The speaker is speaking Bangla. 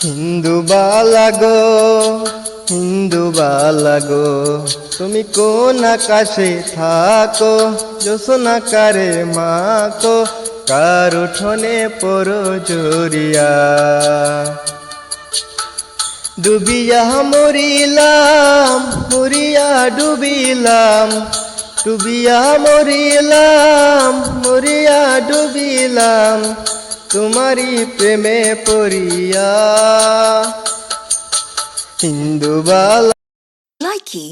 হিন্দু বালা গো, হিন্দু বালা গো, তুমি কোন আকাশে থাকো, জোছনা কারে মাকো, কার উঠোনে পড়ো জড়িয়া। ডুবিয়া মরিলাম, মরিয়া ডুবিলাম, ডুবিয়া মরিলাম, মরিয়া ডুবিলাম, তোমারি প্রেমে পড়িয়া। হিন্দু বালা Likey